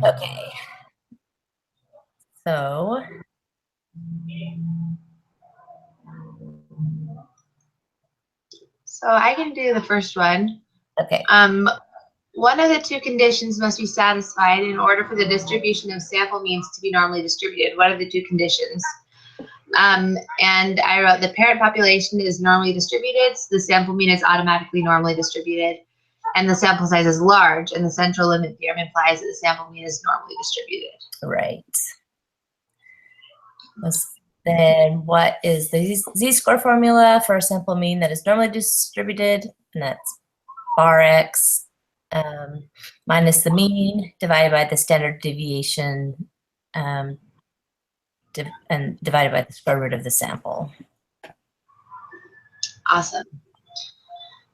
Okay. So I can do the first one. okay. One of the two conditions must be satisfied in order for the distribution of sample means to be normally distributed. What are the two conditions? And I wrote the parent population is normally distributed, so the sample mean is automatically normally distributed, and the sample size is large, and the central limit theorem implies that the sample mean is normally distributed. Right. Then what is the z-score formula for a sample mean that is normally distributed? And that's bar x minus the mean divided by the standard deviation and divided by the square root of the sample. Awesome.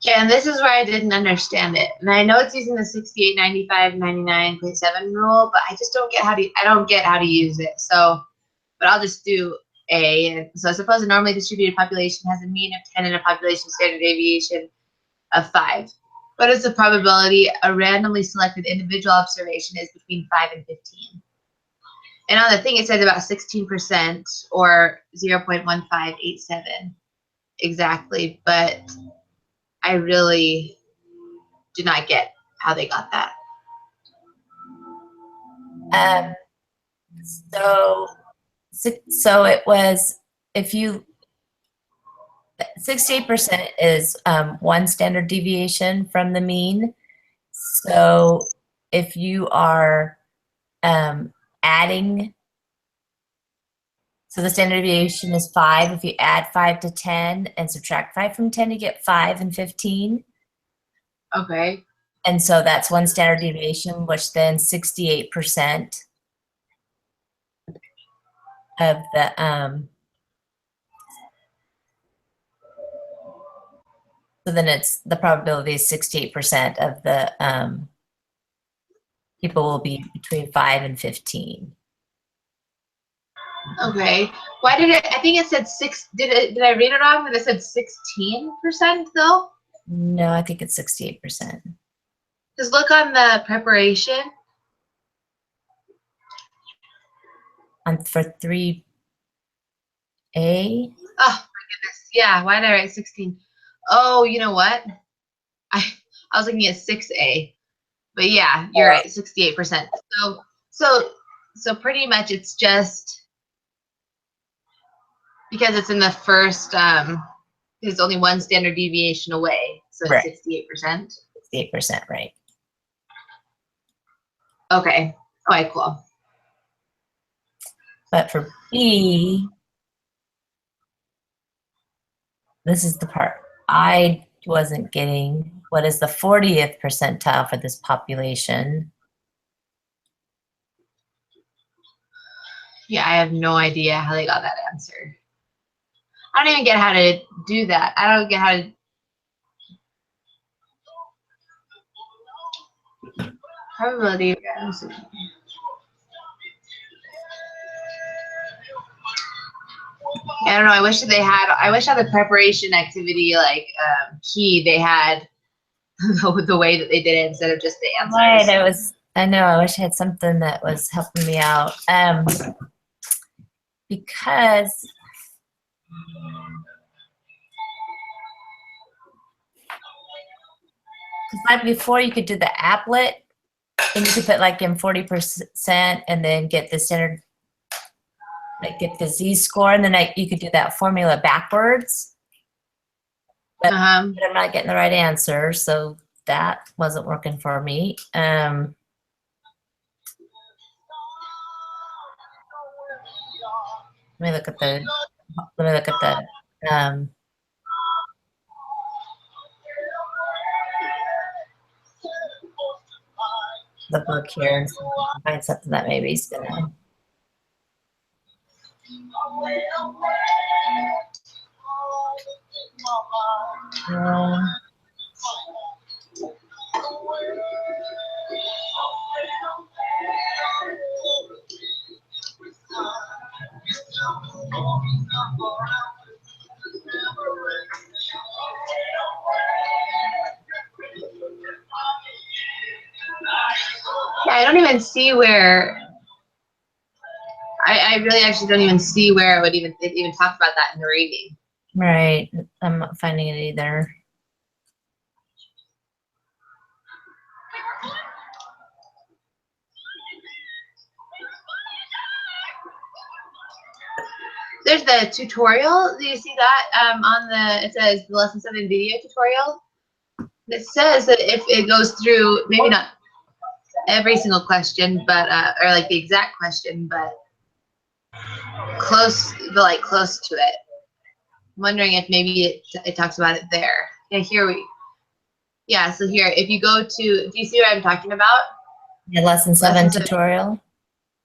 Okay, and this is where I didn't understand it. And I know it's using the 68, 95, 99.7 rule, but I just don't get how to use it. So, but I'll just do A. So suppose a normally distributed population has a mean of 10 and a population standard deviation of 5. What is the probability a randomly selected individual observation is between 5 and 15? And on the thing it says about 16% or 0.1587 exactly, but I really do not get how they got that. So it was, if you, 68% is 1 standard deviation from the mean. So if you are adding, so the standard deviation is 5. If you add 5 to 10 and subtract 5 from 10, you get 5 and 15. Okay. And so that's 1 standard deviation, which then 68% of the, so then it's, the probability is 68% of the people will be between 5 and 15. Okay. Why did it? I think it said 6. Did I read it wrong? When it said 16% though? No, I think it's 68%. Just look on the preparation. For 3A. Oh my goodness. Yeah. Why did I write 16? Oh, you know what? I was looking at 6A. But yeah, you're right. 68%. So pretty much it's just because it's in the first. There's only 1 standard deviation away, so it's Right. 68%. 68%, right. Okay. All right, cool. But for B, this is the part I wasn't getting. What is the 40th percentile for this population? Yeah, I have no idea how they got that answer. I don't even get how to do that. I don't get how to. Probability. I don't know. I wish on the preparation activity, like key, they had the way that they did it instead of just the answers. Right, I know, I wish I had something that was helping me out. Because like before you could do the applet and you could put like in 40% and then get the standard, like get the z-score, and then you could do that formula backwards. But I'm not getting the right answer, so that wasn't working for me. Let me look at the book here and see if I can find something that maybe is gonna. Yeah, I don't even see where. I really actually don't even see where it even talks about that in the rating. Right. I'm not finding it either. There's the tutorial. Do you see that on the? It says the lesson 7 video tutorial. It says that if it goes through, maybe not every single question, but or like the exact question, but close to it. I'm wondering if maybe it talks about it there. Yeah, so here, if you go to, do you see what I'm talking about? The lesson 7 Lesson 7. tutorial.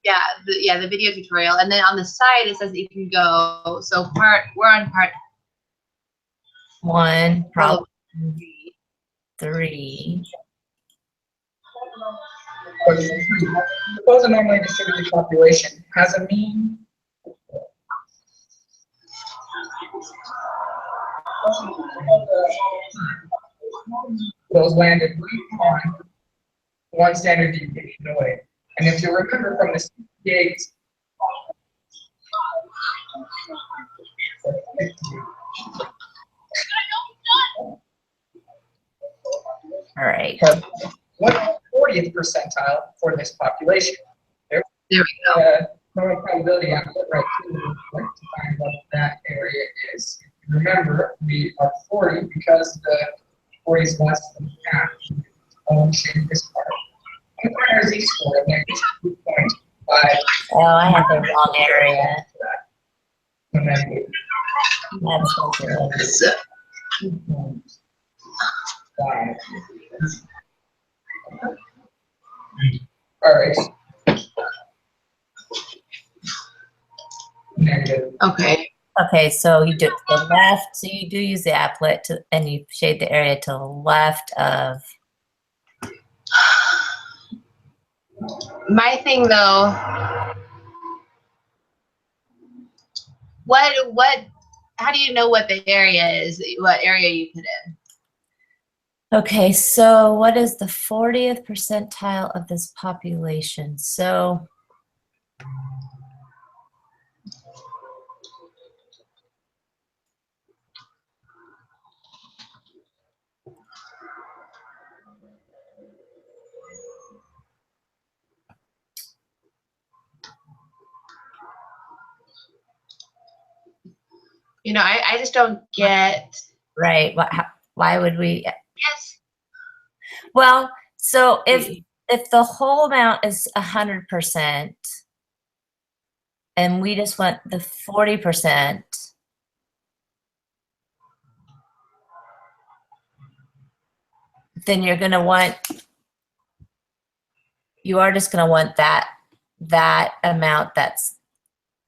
Yeah, the video tutorial, and then on the side it says that you can go. So we're on part 1, problem 3. 3. Suppose a normally distributed population has a mean those landed right on 1 standard deviation away. And if you remember from the 68, All right. what 40th percentile for this population? There we go. Normal probability output right here, like to find what that area is. Remember, we are 40 because the 40 is less than half. I'll change this part. And find our z-score of -2.5. Oh, I have the wrong area. And then That's okay. So, 2.5. All right. Negative. okay. Okay, so you do it to the left. So you do use the applet and you shade the area to the left of. My thing though, how do you know what the area is, what area you put in? Okay, so what is the 40th percentile of this population? So You know, I just don't get. right, why would we? Yes. Well, so if the whole amount is 100% and we just want the 40%, then you are just gonna want that amount that's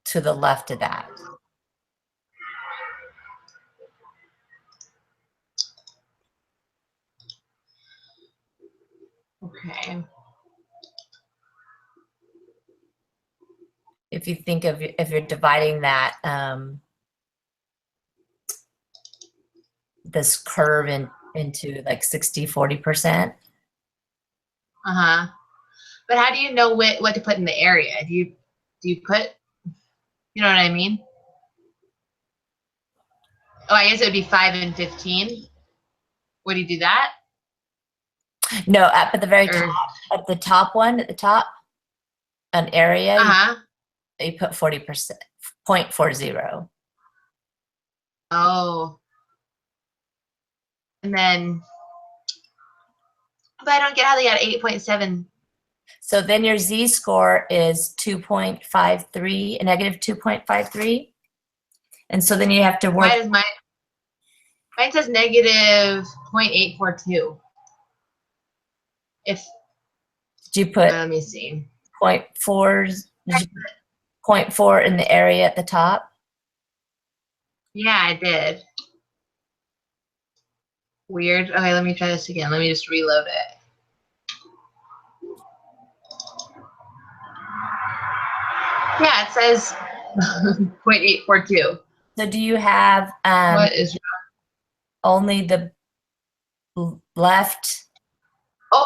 to the left of that. Okay. If you think of, if you're dividing that, this curve into like 60-40%. But how do you know what to put in the area? Do you put, you know what I mean? Oh, I guess it would be 5 and 15. Would you do that? No, up at the very top, at the top one, at the top, an area, you put 40%, 0.40. Oh. And then, but I don't get how they got 8.7. So then your z-score is 2.53, a negative 2.53. And so then you have to work. Why does mine says negative 0.842. If Did you put let me see. 0.4 in the area at the top? Yeah, I did. Weird. Okay, let me try this again. Let me just reload it. Yeah, it says 0.842. So do you have What is only the left? Oh,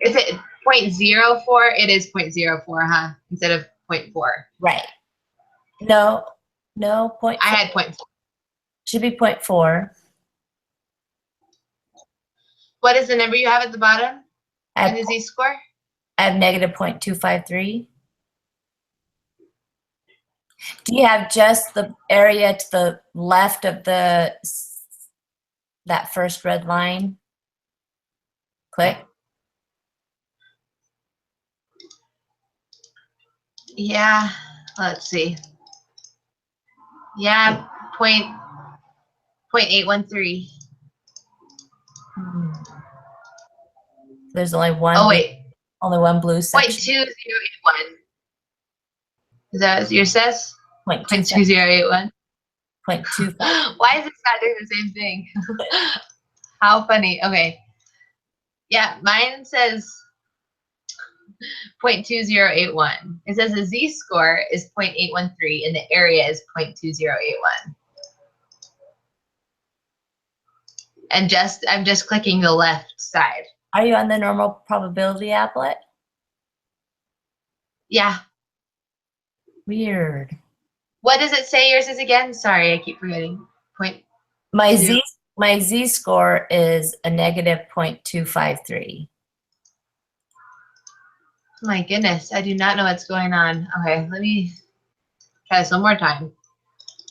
is it 0.04, it is 0.04, huh? Instead of 0.4. Right. No, point I four. had 0.4. Should be 0.4. What is the number you have at the bottom I in the z-score? have negative 0.253. Do you have just the area to the left of that first red line? Click. Yeah, let's see. Yeah, 0.813. There's only one. Oh, wait. Only one blue section. 0.2081. Is that what yours says? 0.25. 0.2081. 0.25. Why is it not doing the same thing? How funny. Okay. Yeah, mine says 0.2081. It says the z-score is 0.813 and the area is 0.2081. And I'm just clicking the left side. Are you on the normal probability applet? Yeah. Weird. What does it say yours is again? Sorry, I keep forgetting. My Zero. z-score is a negative 0.253. My goodness, I do not know what's going on. Okay, let me try this one more time.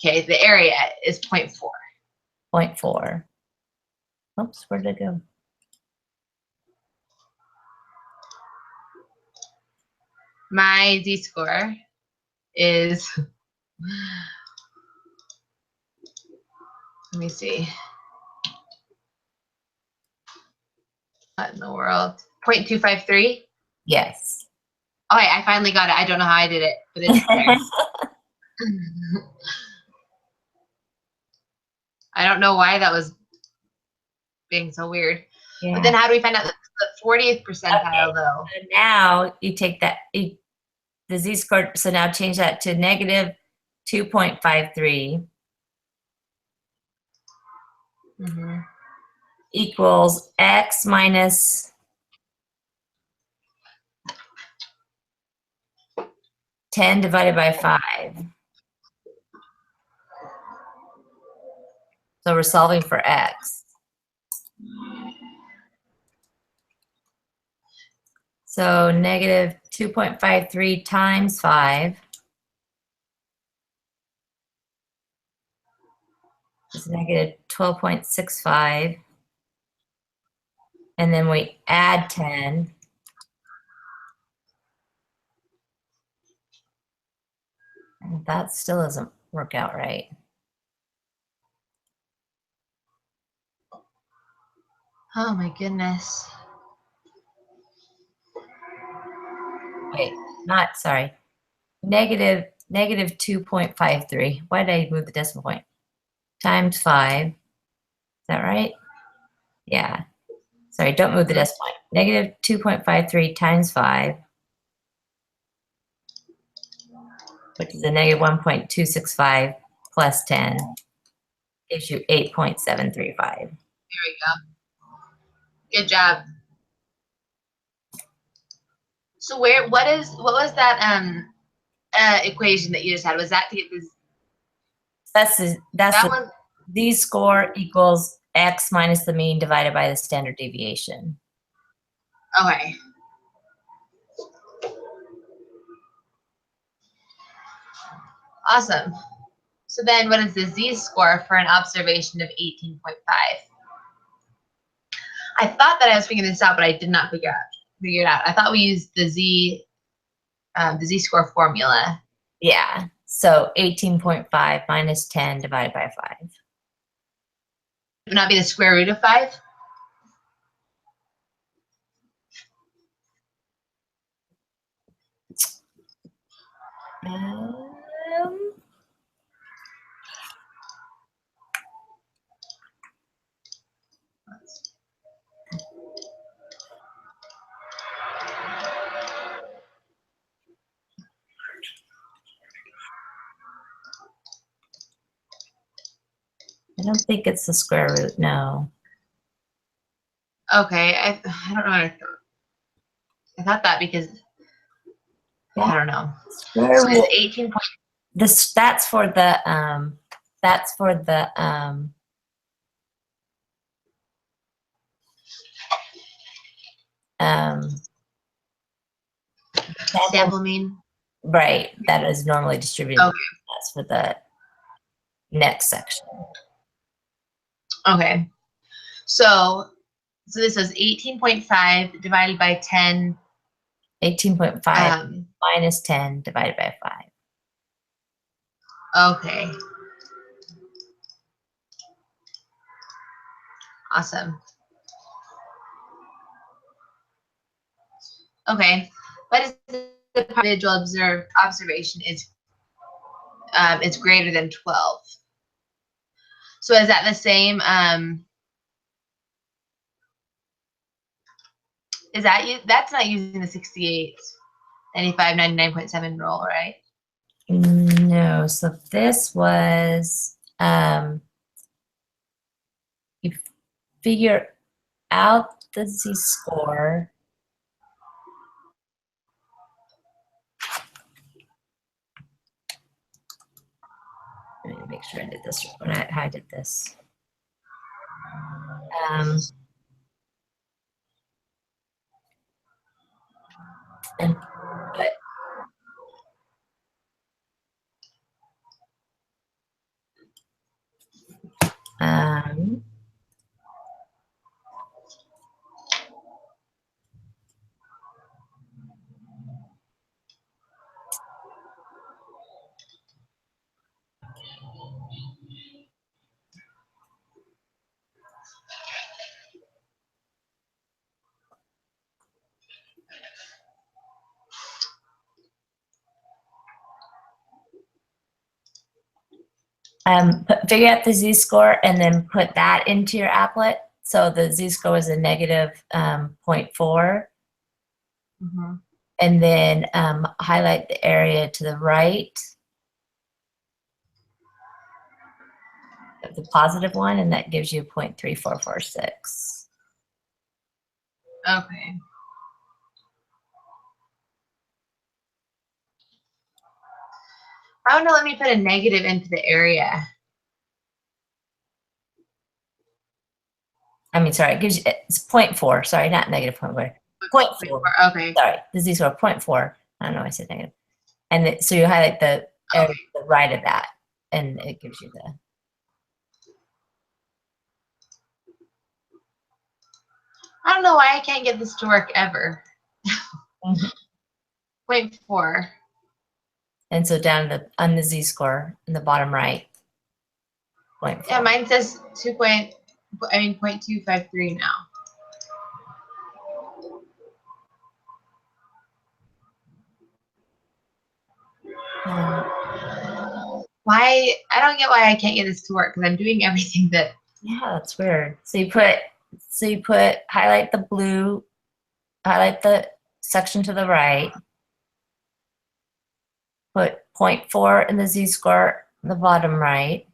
Okay, the area is 0.4. 0.4. Oops, where did it go? My z-score is, let me see. What in the world? 0.253? Yes. Okay, I finally got it. I don't know how I did it, but it's there. I don't know why that was being so weird. Yeah. But then how do we find out the 40th percentile, Okay. though? So now you take that, the z-score, so now change that to negative 2.53 Mm-hmm. equals x minus 10 divided by 5. So we're solving for x. So negative 2.53 times 5 is negative 12.65. And then we add 10. And that still doesn't work out right. Oh my goodness. Wait, not, sorry. Negative 2.53. Why did I move the decimal point? Times 5. Is that right? Yeah. Sorry, don't move the decimal point. Negative 2.53 times 5, which is a negative 1.265 plus 10, gives you 8.735. There we go. Good job. So what was that equation that you just had? Was that to get this? That's That the one. z-score equals x minus the mean divided by the standard deviation. Okay. Awesome. So then what is the z-score for an observation of 18.5? I thought that I was figuring this out, but I did not figure it out. I thought we used the z-score formula. Yeah. So 18.5 minus 10 divided by 5. Would not be the square root of 5? I don't think it's the square root, no. Okay, I don't know. I thought that because I don't know. Where So will- it's 18 point. that's for the Sample mean. right, that is normally distributed. Okay. That's for the next section. Okay. So this is 18.5 divided by 10. 18.5 minus 10 divided by 5. Okay. Awesome. Okay. What is the individual observation is it's greater than 12. So is that the same? Is that you? That's not using the 68, 95, 99.7 rule, right? No, so this was, you figure out the z-score. Let me make sure I did this when I did this. And but figure out the z-score and then put that into your applet. So the z-score is a negative 0.4. Mm-hmm. And then highlight the area to the right of the positive one, and that gives you 0.3446. Okay. I want to let me put a negative into the area. I mean, sorry, it gives you, it's 0.4. Sorry, not negative 0.4. 0.4. Okay. Sorry, the z-score 0.4. I don't know why I said negative. And so you highlight the area to the right of that, and it gives you the. I don't know why I can't get this to work ever. 0.4. And so down on the z-score in the bottom right, 0.4. Yeah, mine says 0.253 now. Why? I don't get why I can't get this to work because I'm doing everything that. Yeah, that's weird. So you put highlight the blue, highlight the section to the right, put 0.4 in the z-score in the bottom right,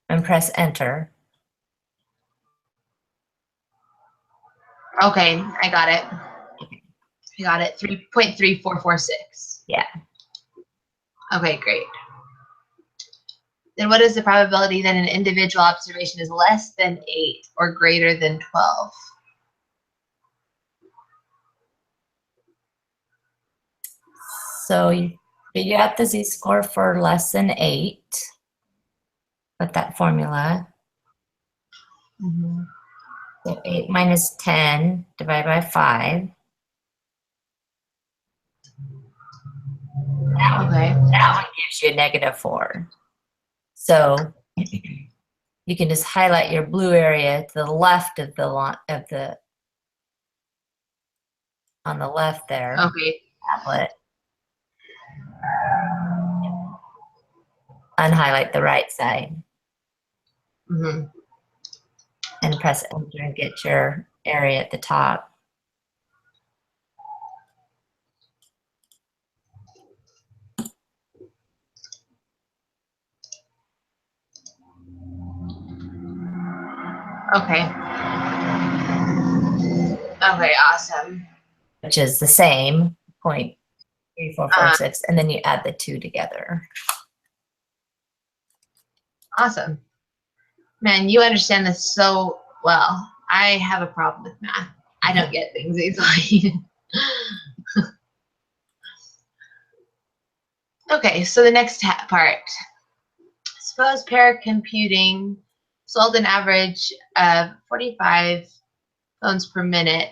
and press enter. Okay, I got it. I got it. 3.3446. Yeah. Okay, great. Then what is the probability that an individual observation is less than 8 or greater than 12? So you figure out the z-score for less than 8 with that formula. Mm-hmm. So 8 minus 10 divided by 5. Okay. That one gives you a negative 4. So you can just highlight your blue area to the left of the on the left there. Okay. Tablet. Unhighlight the right side Mm-hmm. and press enter and get your area at the top. Okay. Okay, awesome. which is the same, 0.3446, and then you add the two together. Awesome. Man, you understand this so well. I have a problem with math. I don't get things easily. Okay, so the next part. Suppose paracomputing sold an average of 45 phones per minute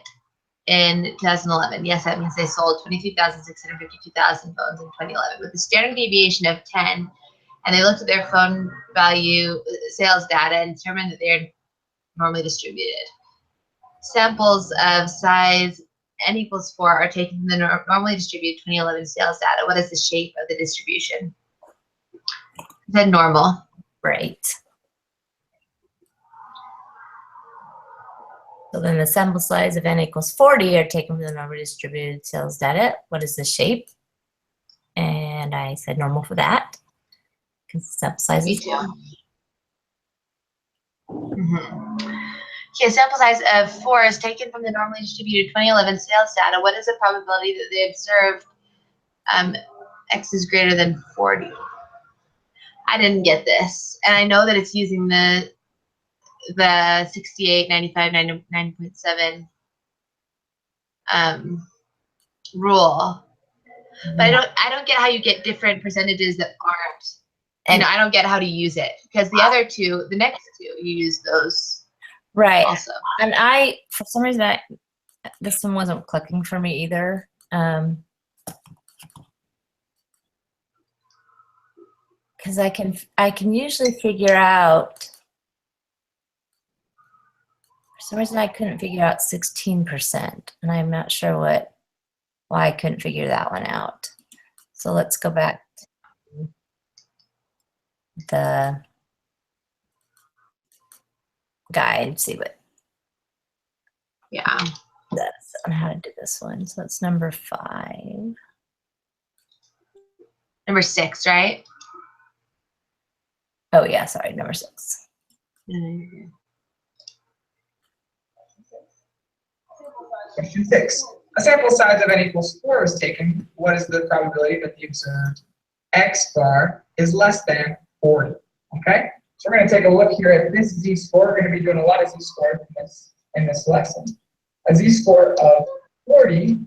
in 2011. Yes, that means they sold 22,652,000 phones in 2011 with a standard deviation of 10. And they looked at their phone value sales data and determined that they're normally distributed. Samples of size n equals 4 are taken from the normally distributed 2011 sales data. What is the shape of the distribution? Is that normal? Right. So then the sample size of n equals 40 are taken from the normally distributed sales data. What is the shape? And I said normal for that, because the sample size Me is too. 1. Okay, sample size of 4 is taken from the normally distributed 2011 sales data. What is the probability that they observed x is greater than 40? I didn't get this, and I know that it's using the 68, 95, 9.7 rule, but I don't get how you get different percentages that aren't. And I don't get how to use it, because the other two, the next two, you use those right. also. And for some reason, this one wasn't clicking for me either. Because I can usually figure out. For some reason, I couldn't figure out 16%, and I'm not sure why I couldn't figure that one out. So let's go back to the guide and see what Yeah. that's on how to do this one. So it's number 5. Number 6, right? Oh yeah, sorry, number 6. Mm-hmm. Question 6. A sample size of n equals 4 is taken. What is the probability that the observed x bar is less than 40? Okay, so we're going to take a look here at this z-score. We're going to be doing a lot of z-scores in this lesson. A z-score of 40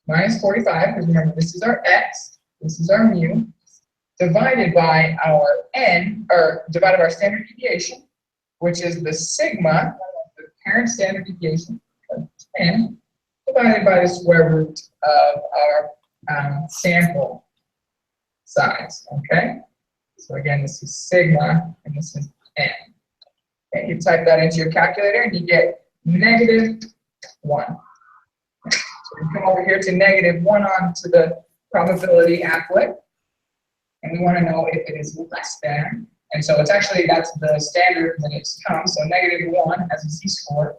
minus 45, because remember this is our x, this is our mu, divided by our n, or divided by our standard deviation, which is the sigma, the parent standard deviation of 10, divided by the square root of our sample size, okay? So again, this is sigma, and this is n. Okay, you type that into your calculator, and you get -1. So we come over here to -1 onto the probability applet, and we want to know if it is less than. And so that's the standard when it's come. So -1 has a z-score.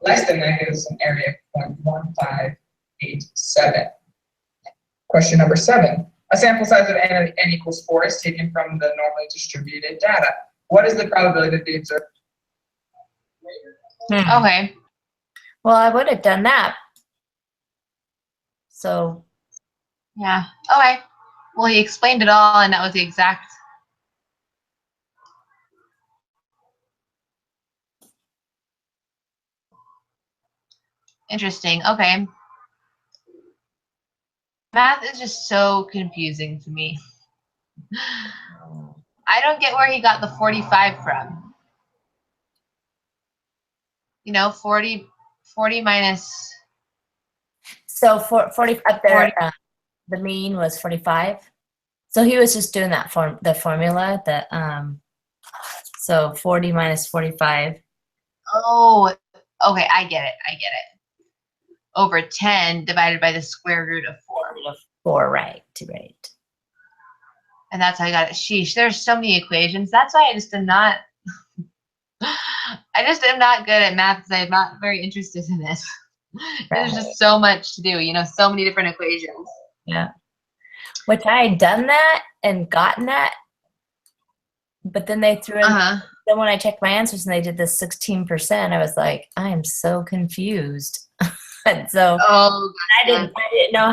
Less than that gives an area of 0.1587. Question number 7. A sample size of n equals 4 is taken from the normally distributed data. What is the probability that they observe? Okay. Well, I would have done that. So Yeah. Okay. Well, he explained it all, and that was the exact. Interesting. Okay. Math is just so confusing to me. I don't get where he got the 45 from. 40 minus. So 40 up there, the mean was 45. So he was just doing that the formula that so 40 minus 45. Oh, okay, I get it. Over 10 divided by the square root of 4. 4, right. And that's how I got it. Sheesh, there's so many equations. That's why I just am not good at math, because I'm not very interested in this. There's just so much to do, so many different equations. Yeah. Which I had done that and gotten that, but then they threw in, then when I checked my answers and they did this 16%, I was like, I am so confused. So Oh, I didn't know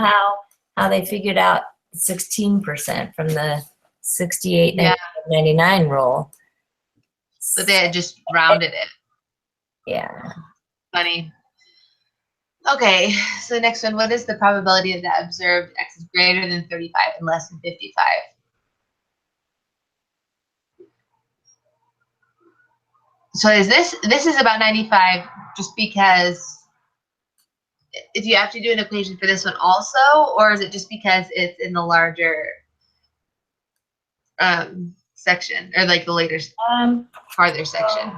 how they figured out 16% from the 68, Yeah. 99 rule. but they had just rounded it. Yeah. Funny. Okay, so the next one, what is the probability that observed x is greater than 35 and less than 55? So this is about 95 just because if you have to do an equation for this one also, or is it just because it's in the larger section or like the later farther section?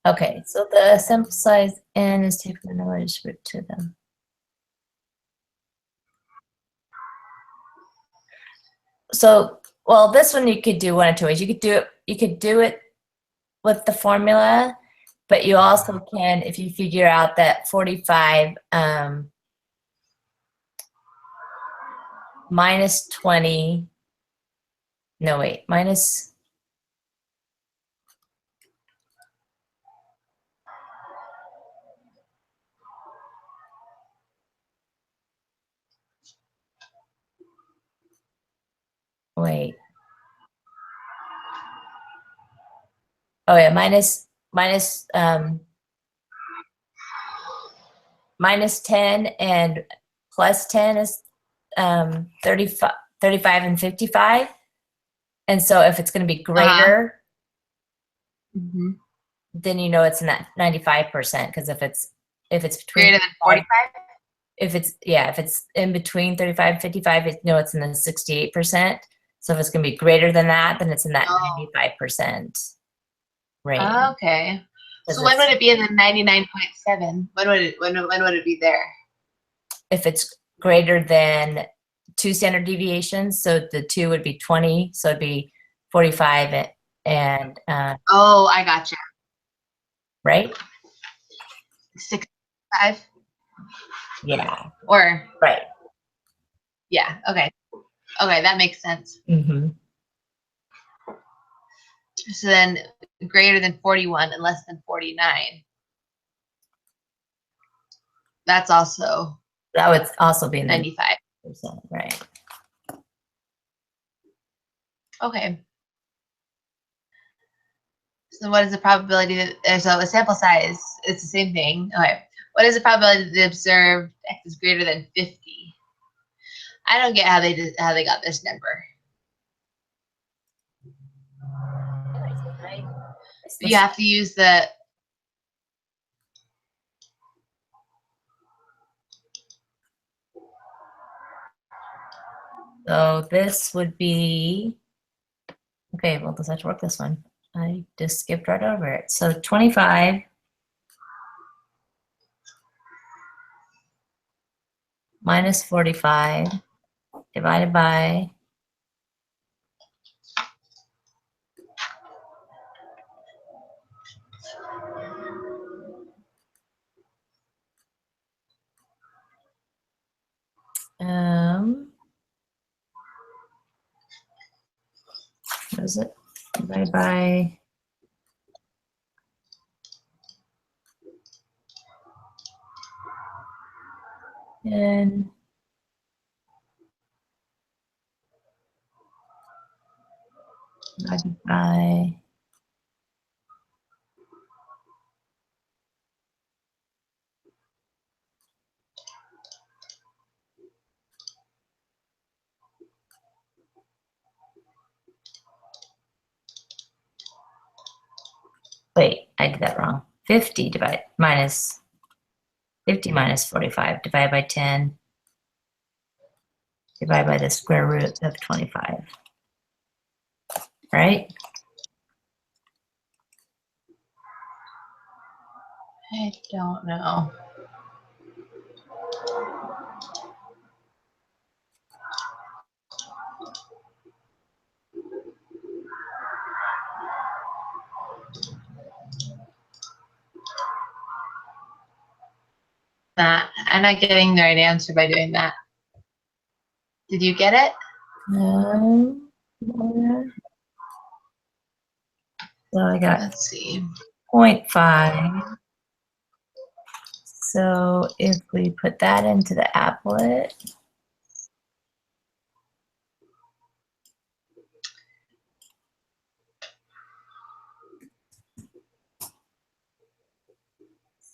Okay, so the sample size n is taken the knowledge root to them. So, well, this one you could do one of two ways. You could do it with the formula, but you also can, if you figure out that 45 minus 20, no wait, minus, wait. Oh yeah, minus 10 and plus 10 is 35 and 55. And so if it's going to be greater, Mm-hmm. then you know it's in that 95%, because if it's between Greater than 45? if it's in between 35 and 55, it's in the 68%. So if it's going to be greater than that, then it's in that 95% range. Okay. So when would it be in the 99.7? When would it be there? If it's greater than 2 standard deviations, so the 2 would be 20, so it'd be 45 and Oh, I gotcha. right? 65? Yeah. Or Right. yeah, okay. Okay, that makes sense. Mm-hmm. So then greater than 41 and less than 49. That's also That would also be in the 95. 95%, right? Okay. So what is the probability that, so the sample size, it's the same thing. Okay. What is the probability that the observed x is greater than 50? I don't get how they got this number. You have to use the, So this would be, okay, well, does that work this one? I just skipped right over it. So 25 minus 45 divided by what is it? Divided by and divided by wait, I did that wrong. 50 minus 45 divided by 10 divided by the square root of 25. Right? I don't know. I'm not getting the right answer by doing that. Did you get it? So I got Let's see. 0.5 So if we put that into the applet,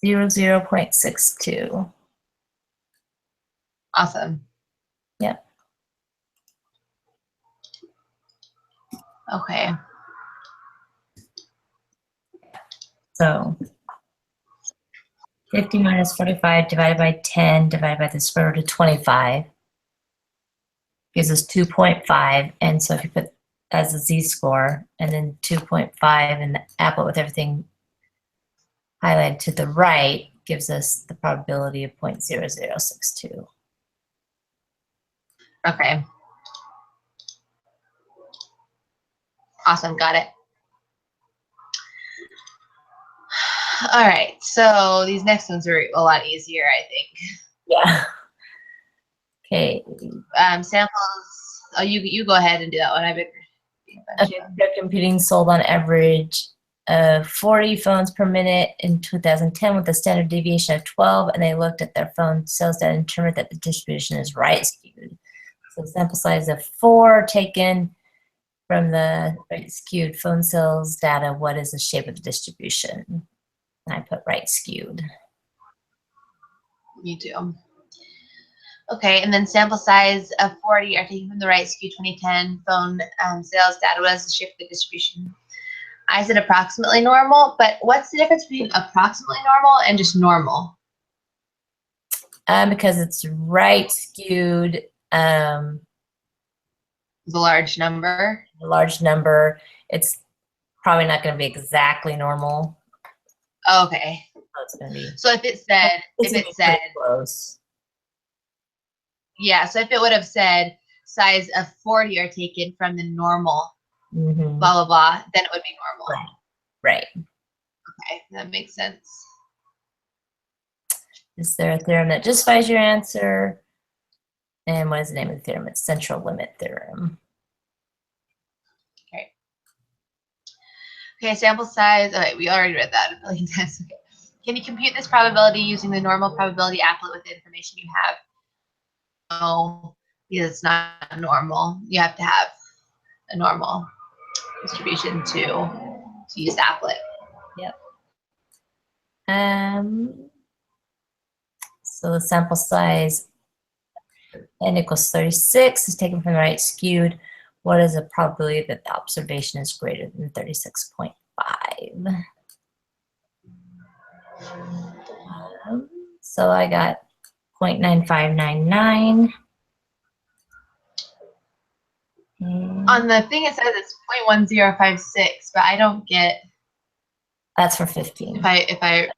zero 0.62. Awesome. Yep. Okay. So 50 minus 45 divided by 10 divided by the square root of 25 gives us 2.5. And so if you put as a z-score and then 2.5 in the applet with everything highlighted to the right gives us the probability of 0.0062. Okay. Awesome. Got it. All right. So these next ones are a lot easier, I think. Yeah. Okay. Samples. Oh, you go ahead and do that one. I've been. Okay, they're computing sold on average 40 phones per minute in 2010 with a standard deviation of 12, and they looked at their phone sales data and determined that the distribution is right skewed. So sample size of 4 taken from the right skewed phone sales data. What is the shape of the distribution? And I put right skewed. Me too. Okay, and then sample size of 40 are taken from the right skew 2010 phone sales data. What is the shape of the distribution? I said approximately normal, but what's the difference between approximately normal and just normal? Because it's right skewed, The large number. a large number, it's probably not going to be exactly normal. Okay. So it's going to be. So if it said, Close. yeah, so if it would have said size of 40 are taken from the normal, Mm-hmm. blah, blah, blah, then it would be normal. Right. Okay, that makes sense. Is there a theorem that justifies your answer? And what is the name of the theorem? It's central limit theorem. Okay, sample size. Okay, we already read that a million times. Okay. Can you compute this probability using the normal probability applet with the information you have? No, because it's not normal. You have to have a normal distribution to use applet. Yep. So the sample size n equals 36 is taken from the right skewed. What is the probability that the observation is greater than 36.5? So I got 0.9599. On the thing it says it's 0.1056, but I don't get That's for 15. if I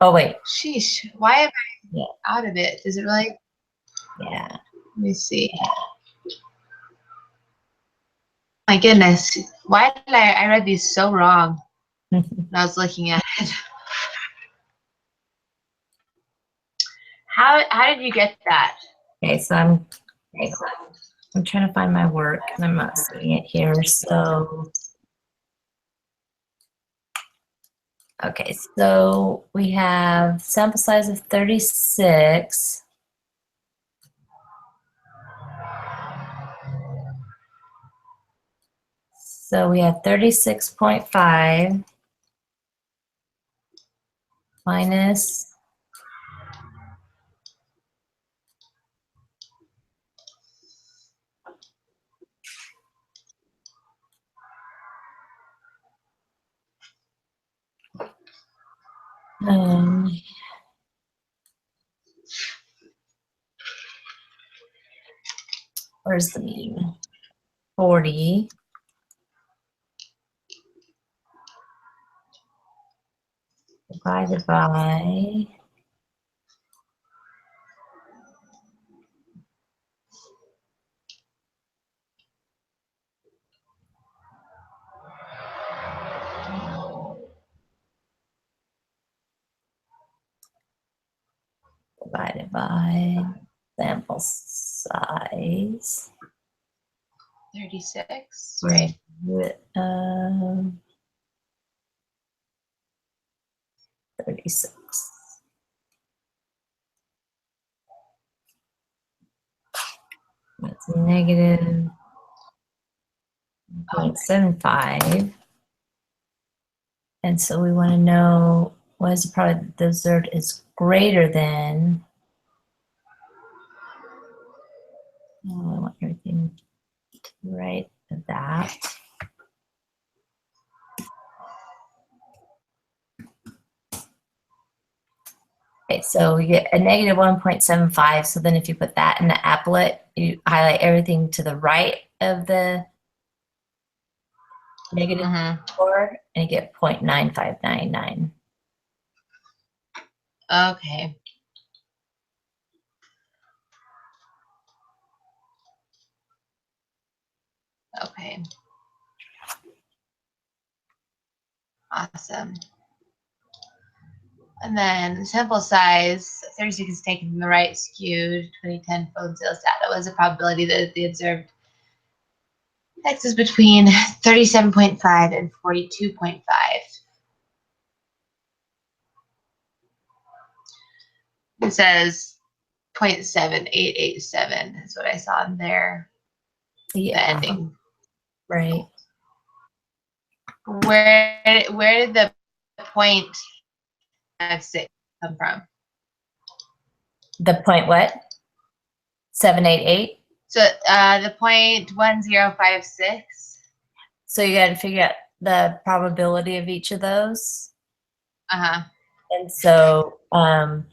Oh, wait. sheesh, why am I out of it? Does it really? Yeah. Let me see. My goodness, why did I read these so wrong when I was looking at it? How did you get that? Okay, so I'm trying to find my work and I'm not seeing it here. So, okay, so we have sample size of 36. So we have 36.5 minus where's the mean? 40 divided by sample size. 36, right? 36. That's negative 0.75. And so we want to know what is the product that the observed is greater than. Oh, I want everything to the right of that. Okay, so we get a negative 1.75. So then if you put that in the applet, you highlight everything to the right of the negative score and you get 0.9599. Okay. Okay. Awesome. And then sample size, 36 is taken from the right skewed 2010 phone sales data. Was a probability that the observed X is between 37.5 and 42.5. It says 0.7887 is what I saw in there. Yeah. The ending. Right. Where did the 0.56 come from? The point what? 788? So the 0.1056. So you got to figure out the probability of each of those. Uh-huh. And so the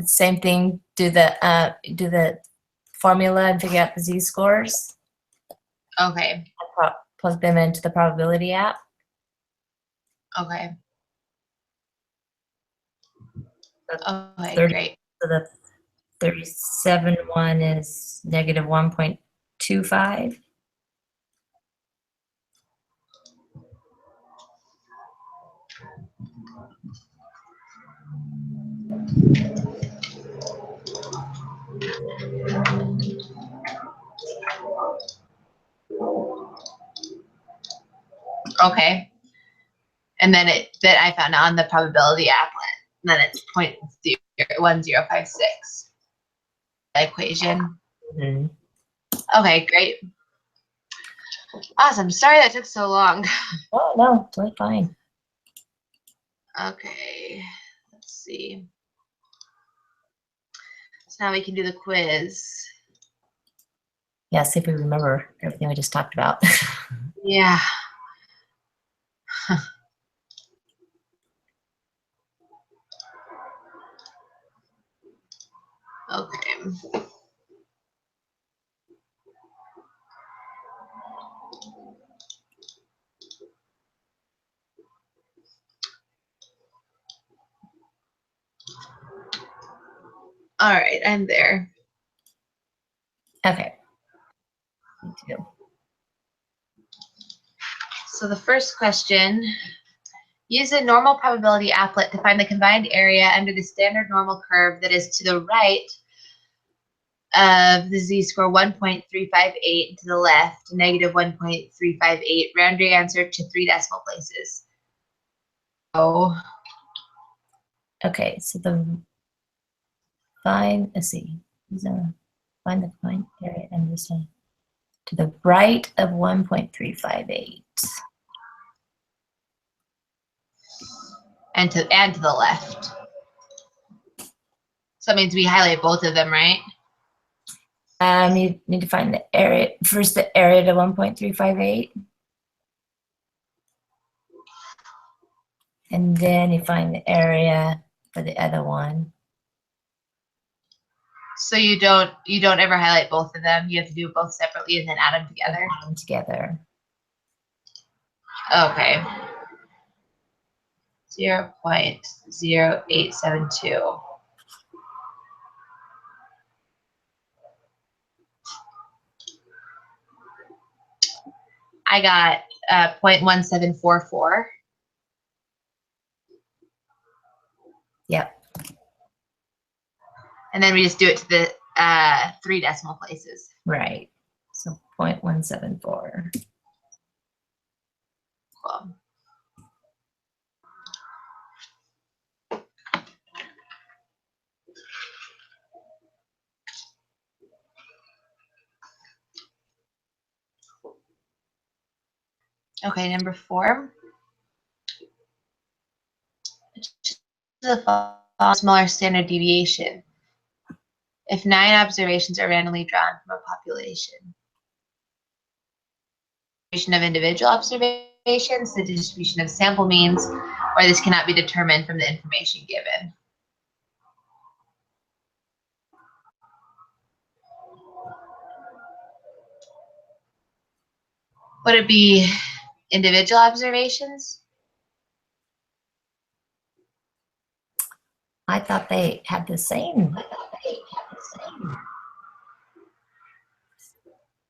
same thing, do the formula and figure out the z-scores. Okay. Plug them into the probability app. Okay. Okay, 30. great. So the 37 one is negative 1.25. Okay. And then I found on the probability applet. And then it's 0.1056 equation. Mm-hmm. Okay, great. Awesome. Sorry that took so long. Oh, no, totally fine. Okay, let's see. So now we can do the quiz. Yeah, see if we remember everything we just talked about. Yeah. Okay. All right, I'm there. Okay. Me too. So the first question, use a normal probability applet to find the combined area under the standard normal curve that is to the right of the z-score 1.358, to the left, negative 1.358. Round your answer to 3 decimal places. Oh, Okay, so let's see. Find the combined area under the standard to the right of 1.358. and to the left. So that means we highlight both of them, right? You need to find the area, first the area to 1.358. And then you find the area for the other one. So you don't ever highlight both of them. You have to do both separately and then add them together. Add them together. Okay. 0.0872. I got 0.1744. Yep. And then we just do it to the 3 decimal places. Right. So 0.174. Cool. Okay, number 4. The smaller standard deviation. If 9 observations are randomly drawn from a population. Distribution of individual observations, the distribution of sample means, or this cannot be determined from the information given. Would it be individual observations? I thought they had the same.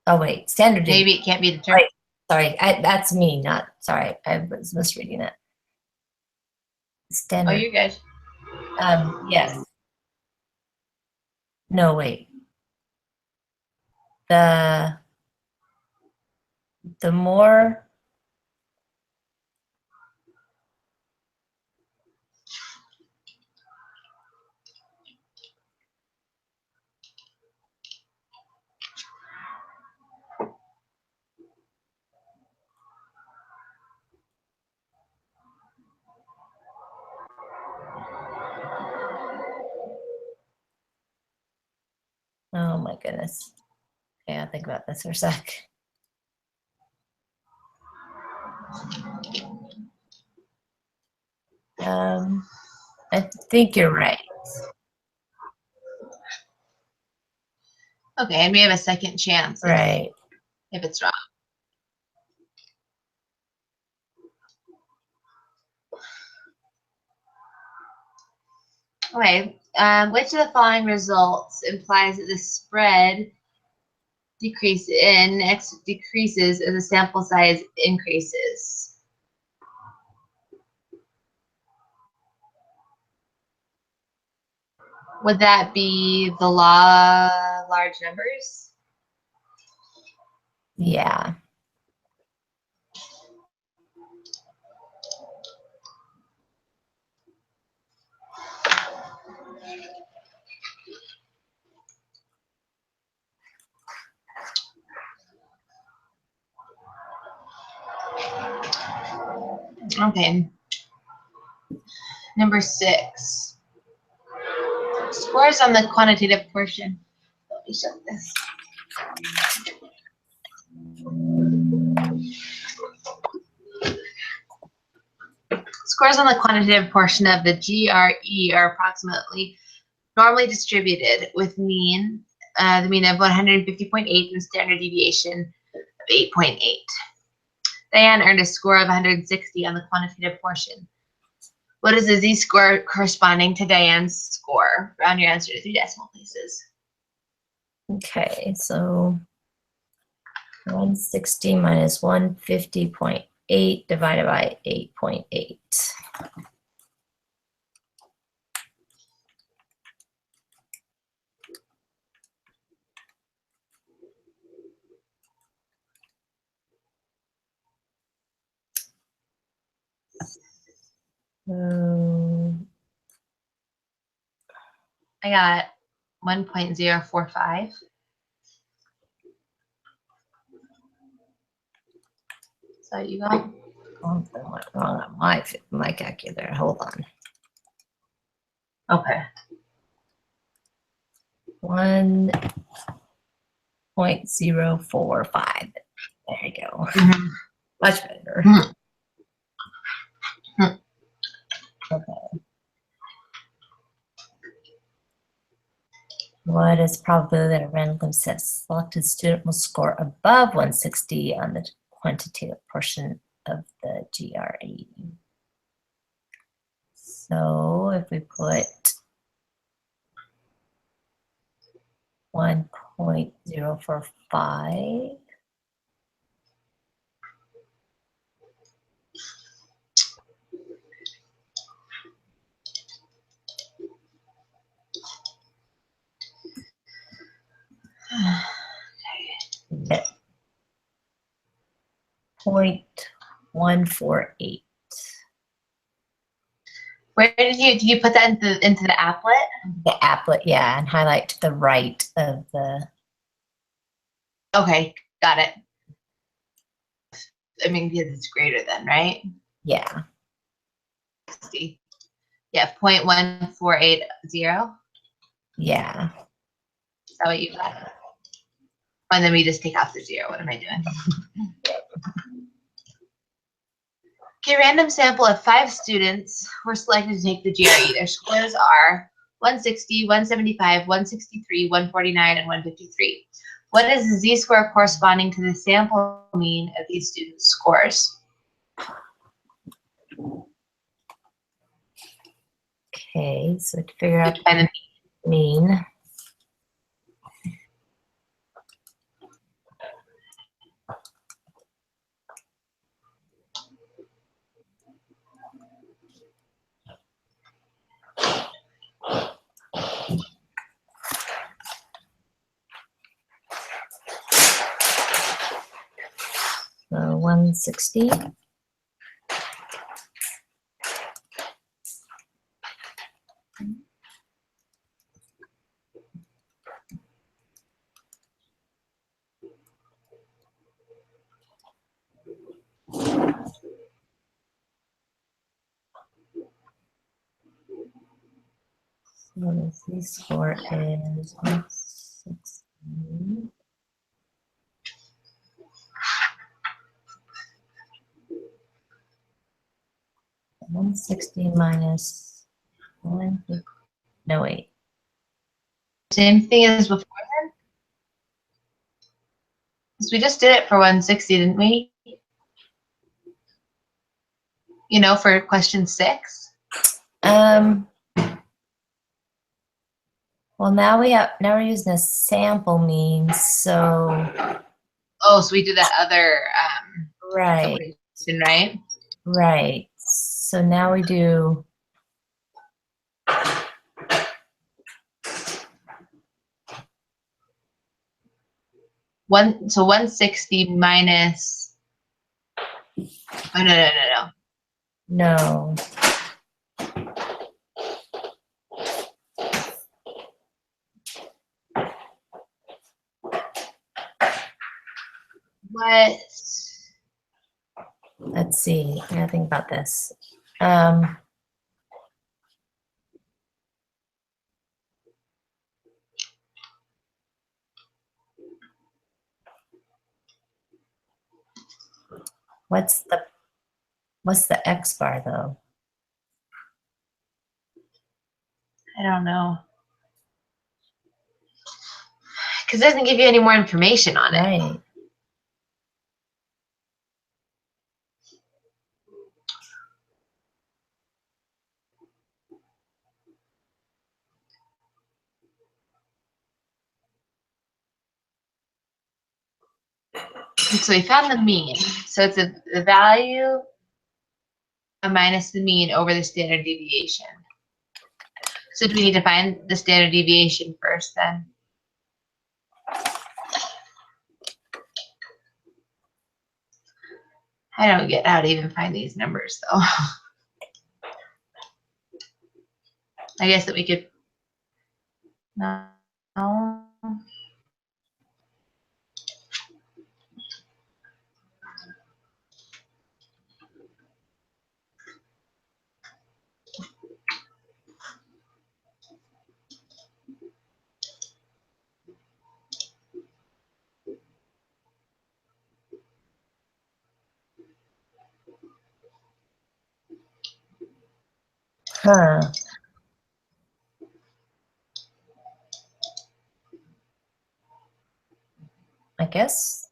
Oh wait, standard. Maybe it can't be determined. Sorry, that's me, not, sorry, I was misreading it. Oh, Standard, you're good. yes. No, wait. The more, oh my goodness. Okay, I'll think about this for a sec. I think you're right. Okay, and we have a second chance Right. if it's wrong. Okay, which of the following results implies that the spread decreases as the sample size increases? Would that be the law of large numbers? Yeah. Okay. Number 6. Scores on the quantitative portion. Let me show this. Scores on the quantitative portion of the GRE are approximately normally distributed with the mean of 150.8 and standard deviation of 8.8. Diane earned a score of 160 on the quantitative portion. What is the z-score corresponding to Diane's score? Round your answer to 3 decimal places. Okay, so 160 minus 150.8 divided by 8.8. I got 1.045. So you got? Something went wrong on my calculator. Hold on. Okay. 1.045. There you go. Mhm. Much better. Mhm. Okay. What is probability that a randomly selected student will score above 160 on the quantitative portion of the GRE? So if we put 1.045, get 0.148. Where did you put that into the applet? The applet, yeah, and highlight to the right of the. Okay, got it. I mean, because it's greater than, right? Yeah. 60. Yeah, 0.1480. Yeah. Is that what you got? And then we just take off the 0. What am I doing? Okay, random sample of 5 students were selected to take the GRE. Their scores are 160, 175, 163, 149, and 153. What is the z-score corresponding to the sample mean of these students' scores? Okay, so to figure out Find the the mean. So 160. So the z-score is 160. 160 minus 150. No, wait. same thing as before then? 'Cause we just did it for 160, didn't we? You know, for question 6. Well, now we're using a sample mean, so Oh, so we do that other right, equation, right? right. So now we do So 160 minus. Oh no. no. What? Let's see. I gotta think about this. What's the X bar though? I don't know. Because it doesn't give you any more information on it. Right. So we found the mean. So it's the value minus the mean over the standard deviation. So do we need to find the standard deviation first then? I don't get how to even find these numbers though. I guess that we could. No. Huh. I guess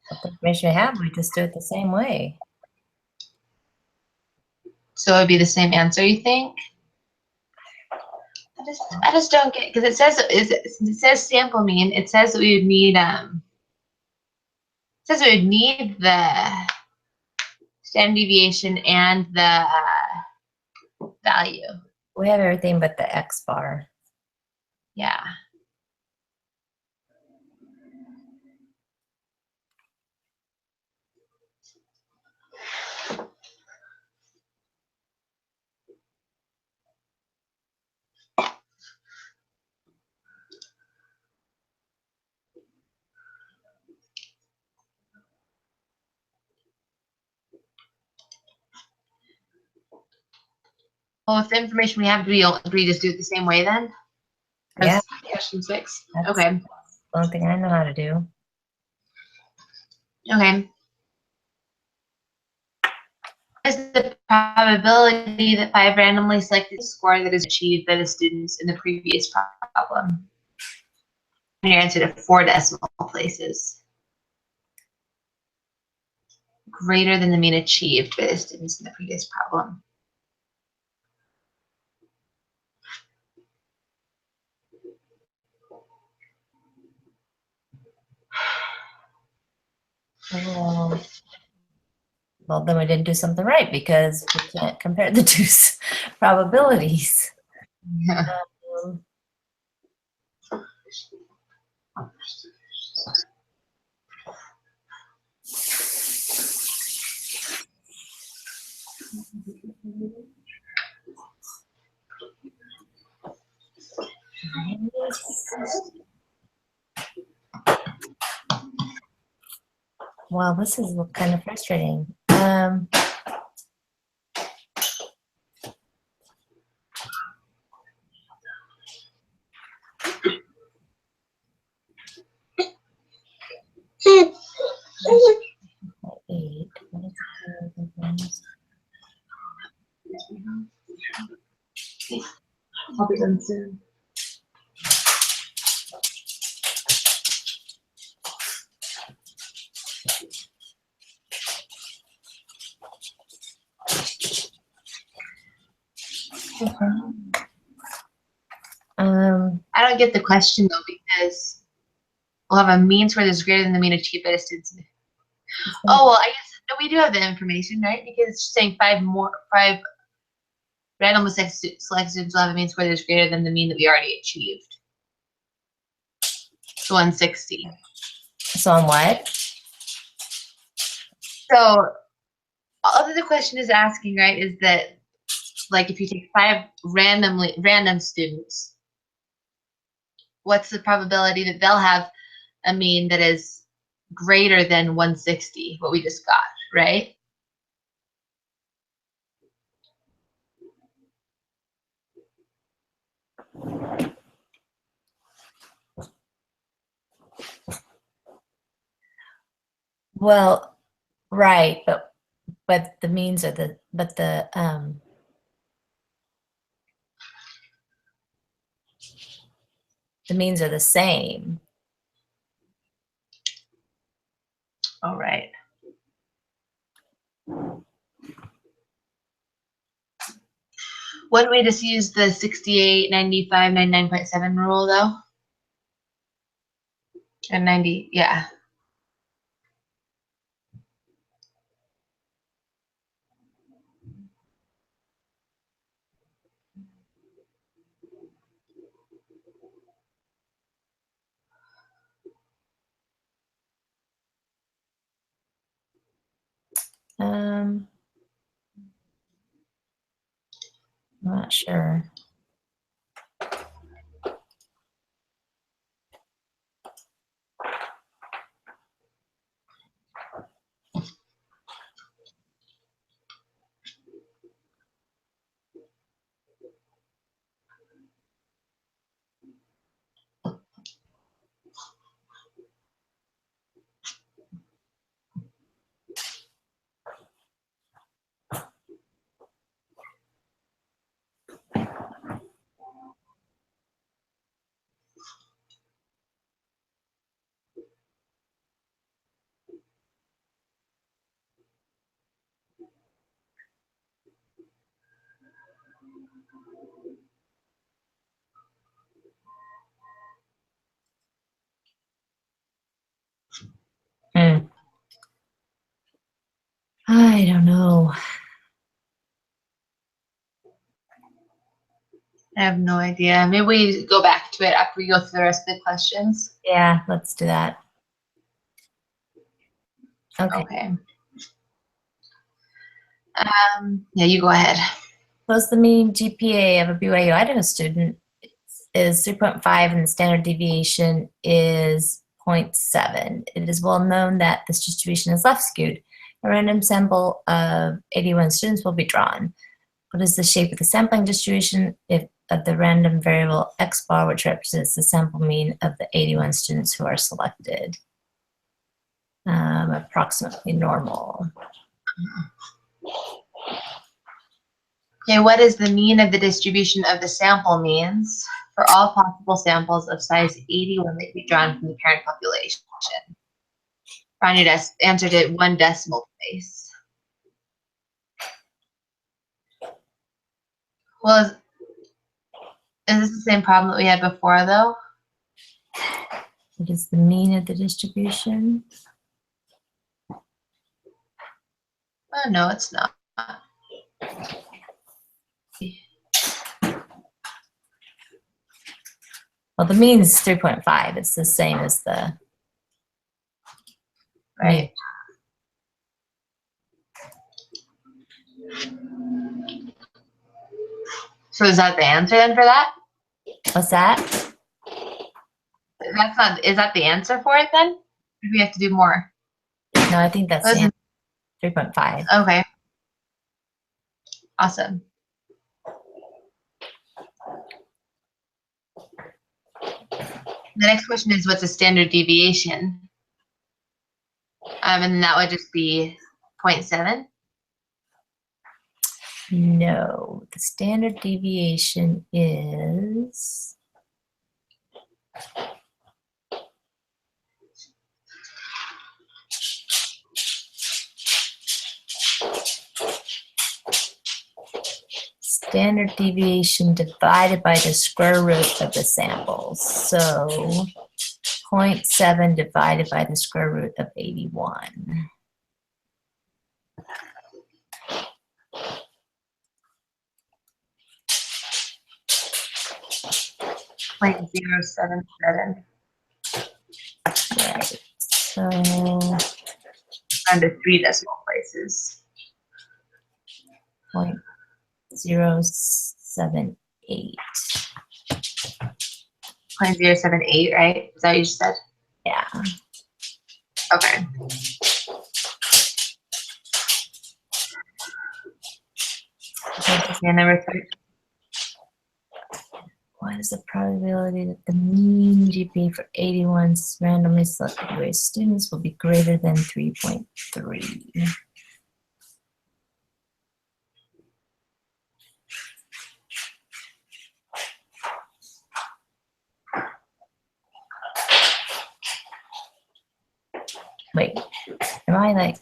with the information we have, we just do it the same way. So it would be the same answer, you think? I just don't get, because it says sample mean. It says that we would need it says we would need the standard deviation and the value. We have everything but the X bar. Yeah. Well, with the information we have, do we just do it the same way then? As Yeah. Question 6. That's Okay. the only thing I know how to do. Okay. What is the probability that 5 randomly selected score that is achieved by the students in the previous problem? Your answer to 4 decimal places. Greater than the mean achieved by the students in the previous problem. Well, then we didn't do something right because we can't compare the two probabilities. Um, Well, this is kind of frustrating. 8. I'll be done soon. I don't get the question though, because we'll have a mean score that's greater than the mean achieved by the students. Oh, well, I guess no, we do have the information, right? Because it's saying 5 randomly selected students will have a mean score that's greater than the mean that we already achieved. So 160. So on what? So all that the question is asking, right, is that like if you take 5 random students, what's the probability that they'll have a mean that is greater than 160, what we just got, right? Well, right, but the means are the means are the same. All right. Wouldn't we just use the 68, 95, 99.7 rule though? And 90, yeah. I'm not sure. I don't know. I have no idea. Maybe we go back to it after we go through the rest of the questions. Yeah, let's do that. Okay. Okay. Yeah, you go ahead. Suppose the mean GPA of a BYU Idaho student is 3.5 and the standard deviation is 0.7. It is well known that this distribution is left skewed. A random sample of 81 students will be drawn. What is the shape of the sampling distribution of the random variable x bar, which represents the sample mean of the 81 students who are selected? Approximately normal. Okay, what is the mean of the distribution of the sample means for all possible samples of size 81 that can be drawn from the parent population? Ronnie answered it 1 decimal place. Well, is this the same problem that we had before, though? What is the mean of the distribution? Oh, no, it's not. Well, the mean is 3.5. It's the same as the Right. So is that the answer then for that? What's that? That's not, is that the answer for it then? Or do we have to do more? No, I think that's the answer. 3.5. Okay. Awesome. The next question is, what's a standard deviation? And that would just be 0.7. No, the standard deviation is standard deviation divided by the square root of the samples. So 0.7 divided by the square root of 81. Like 0.077. Right. So Under 3 decimal places. 0.078. 0.078, right? Is that what you just said? Yeah. Okay. Okay, number 3. What is the probability that the mean GPA for 81 randomly selected UA students will be greater than 3.3? Wait, am I like,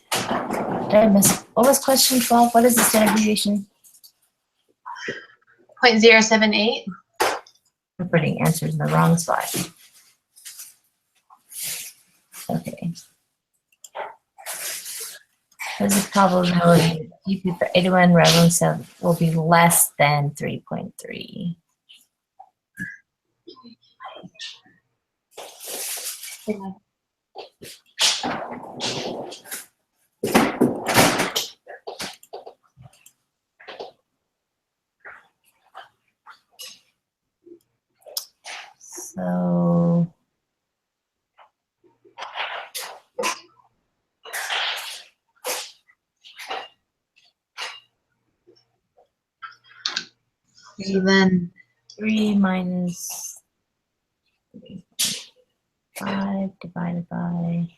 did I miss, what was question 12? What is the standard deviation? 0.078. We're putting answers in the wrong spot. Okay. What is the probability that GPA for 81 randomly selected will be less than 3.3? So Even 3 minus 5 divided by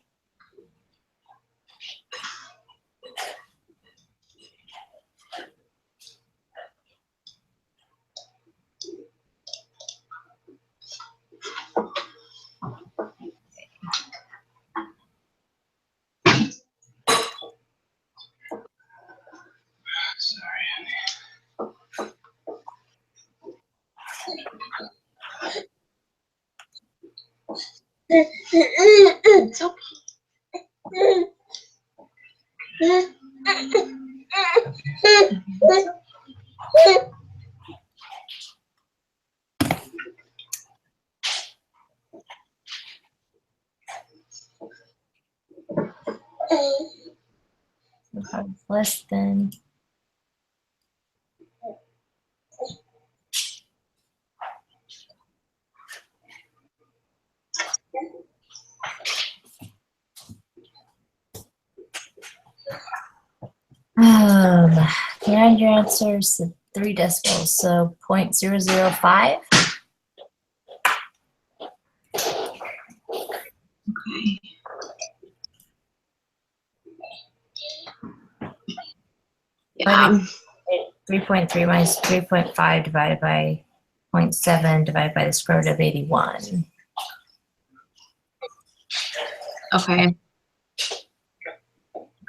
it's okay. less than. Behind your answers, 3 decibels, so 0.005. Okay. Yeah. 3.3 minus 3.5 divided by 0.7 divided by the square root of 81. Okay.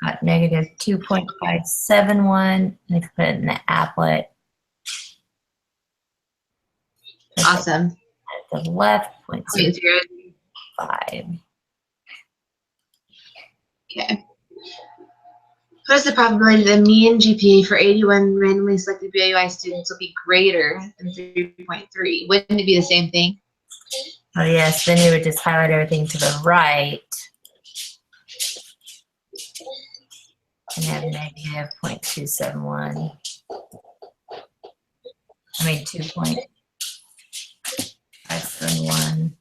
Got negative 2.571, and if you put it in the applet, Awesome. at the left, 0.0. 0.05. Okay. What is the probability that the mean GPA for 81 randomly selected BYU students will be greater than 3.3? Wouldn't it be the same thing? Oh yes, then you would just highlight everything to the right and have negative 0.271. I mean 2.571.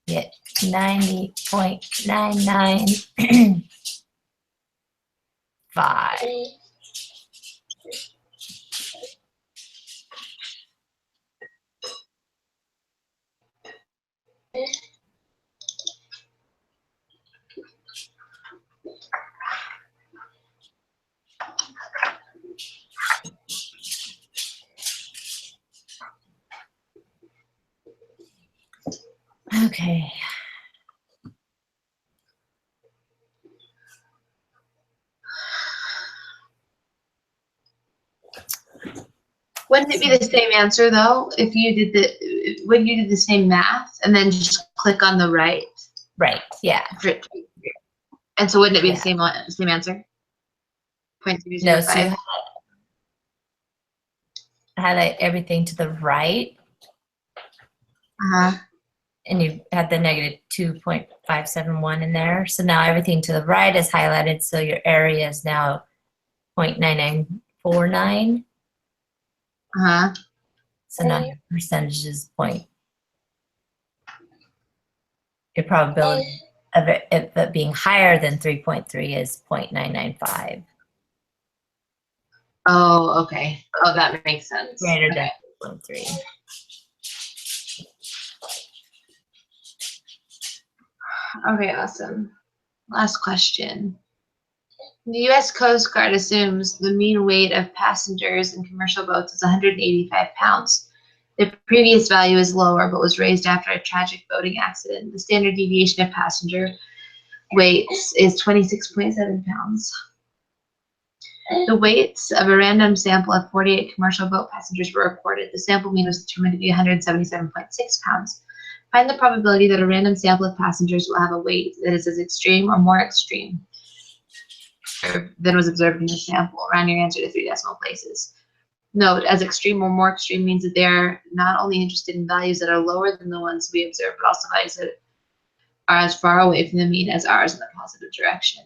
Get 90.995. Okay. Wouldn't it be the same answer though if you did when you did the same math and then just click on the right? Right, yeah. And so wouldn't it be Yeah. the same one, same answer? No, 0.005. so you highlight everything to the right, Uh-huh. and you had the negative 2.571 in there. So now everything to the right is highlighted, so your area is now 0.9949. Uh-huh. So now your percentage is your probability of it being higher than 3.3 is 0.995. Oh, okay. Oh, that makes sense. Greater Okay. than 3.3. Okay, awesome. Last question. The U.S. Coast Guard assumes the mean weight of passengers in commercial boats is 185 pounds. The previous value is lower, but was raised after a tragic boating accident. The standard deviation of passenger weights is 26.7 pounds. The weights of a random sample of 48 commercial boat passengers were reported. The sample mean was determined to be 177.6 pounds. Find the probability that a random sample of passengers will have a weight that is as extreme or more extreme than was observed in the sample. Round your answer to 3 decimal places. Note, as extreme or more extreme means that they are not only interested in values that are lower than the ones we observed, but also values that are as far away from the mean as ours in the positive direction.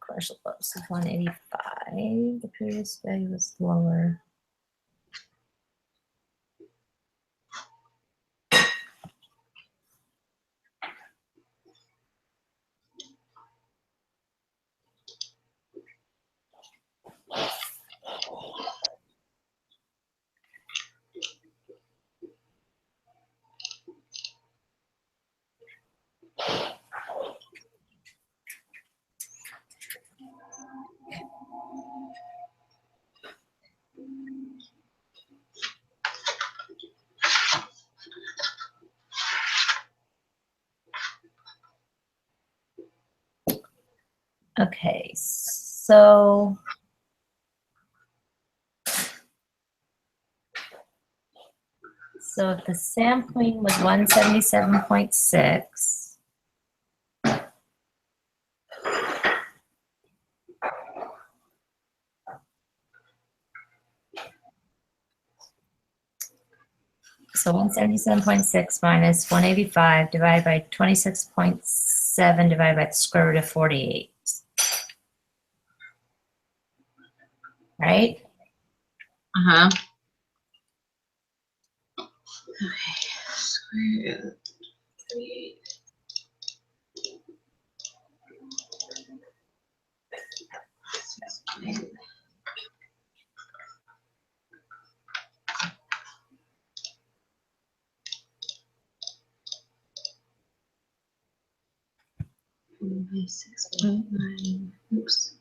Commercial boats is 185. The previous value was lower. Okay, so if the sampling was 177.6, so 177.6 minus 185 divided by 26.7 divided by the square root of 48. Right? Uh-huh. Okay. Square root 6.9. Oops.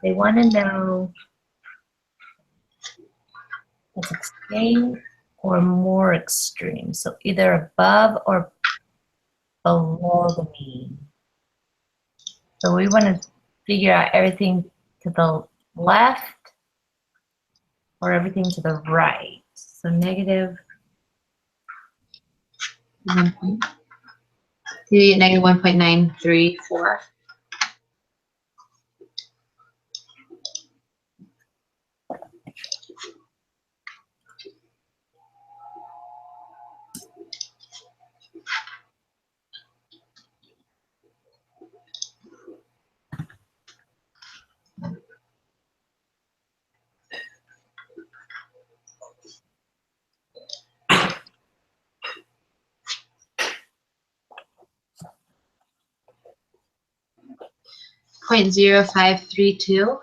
They want to know what's extreme or more extreme. So either above or below the mean. So we want to figure out everything to the left or everything to the right. So negative. 1 point. You get negative 1.934. Point 0.0532.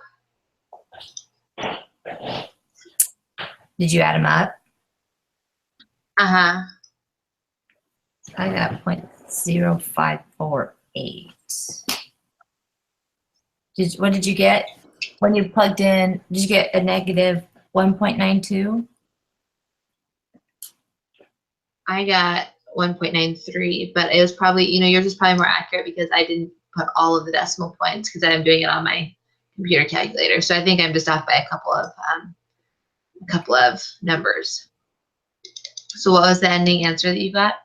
Did you add them up? Uh-huh. I got 0.0548. What did you get when you plugged in? Did you get a negative 1.92? I got 1.93, but it was probably, yours is probably more accurate because I didn't put all of the decimal points because I'm doing it on my computer calculator. So I think I'm just off by a couple of numbers. So what was the ending answer that you got?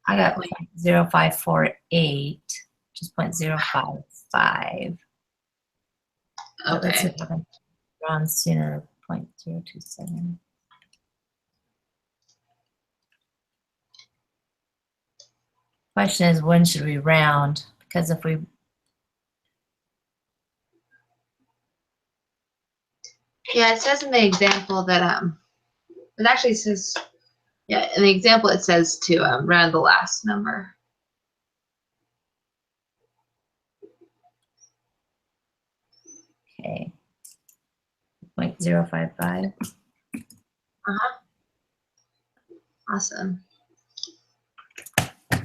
I got 0.0548, which is 0.055. But let's see Okay. if I can round sooner. 0.027. Question is, when should we round? Because if we Yeah, it says in the example that it actually says, yeah, in the example it says to round the last number. okay, 0.055. Awesome.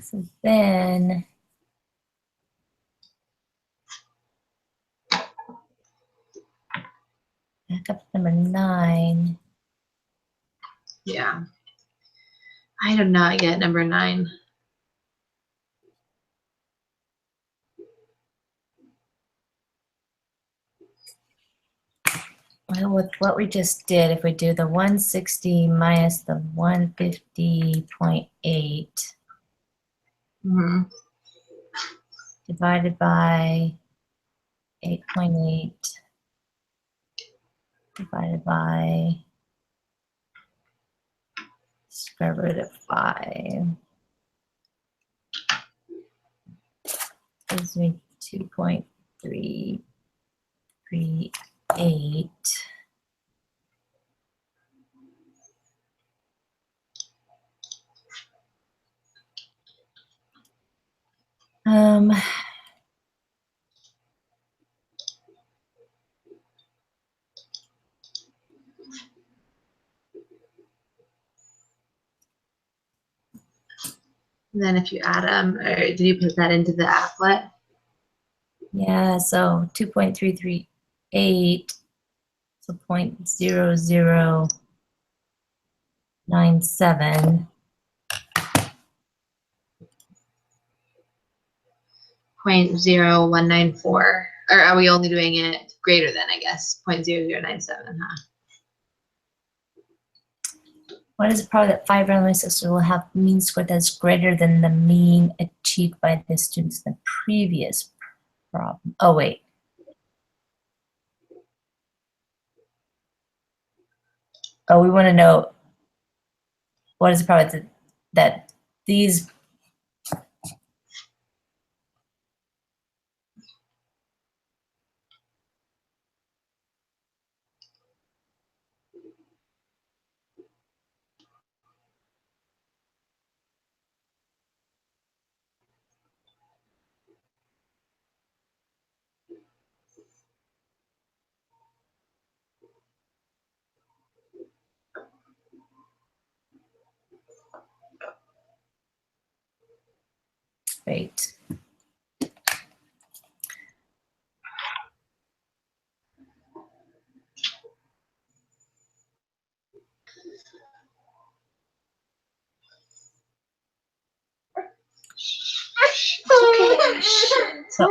So then back up to number 9. Yeah. I do not get number 9. Well, with what we just did, if we do the 160 minus the 150.8 Mm-hmm. divided by 8.8 divided by square root of 5 gives me 2.338. And then if you add them, or did you put that into the applet? Yeah, so 2.338, so 0.0097. 0.0194, or are we only doing it greater than, I guess, 0.0097, huh? What is the probability that 5 randomly assessed will have mean score that's greater than the mean achieved by the students in the previous problem? Oh, wait. Oh, we want to know what is the probability that these Great. So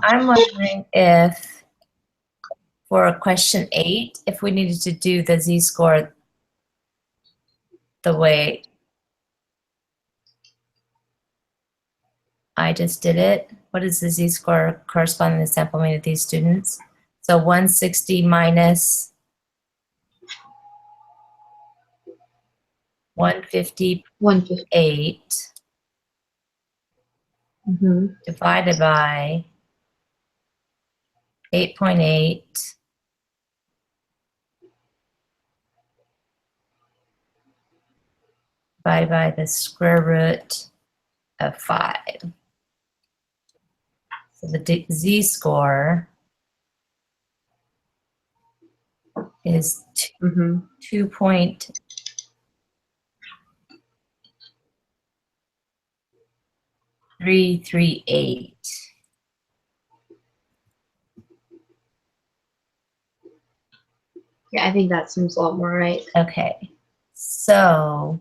I'm wondering if for question 8, if we needed to do the z-score the way I just did it. What is the z-score corresponding to the sample mean of these students? So 160 minus 158 150. Mm-hmm. divided by 8.8 divided by the square root of 5. So the z-score is Mm-hmm. 2.338. Yeah, I think that seems a lot more right. Okay, so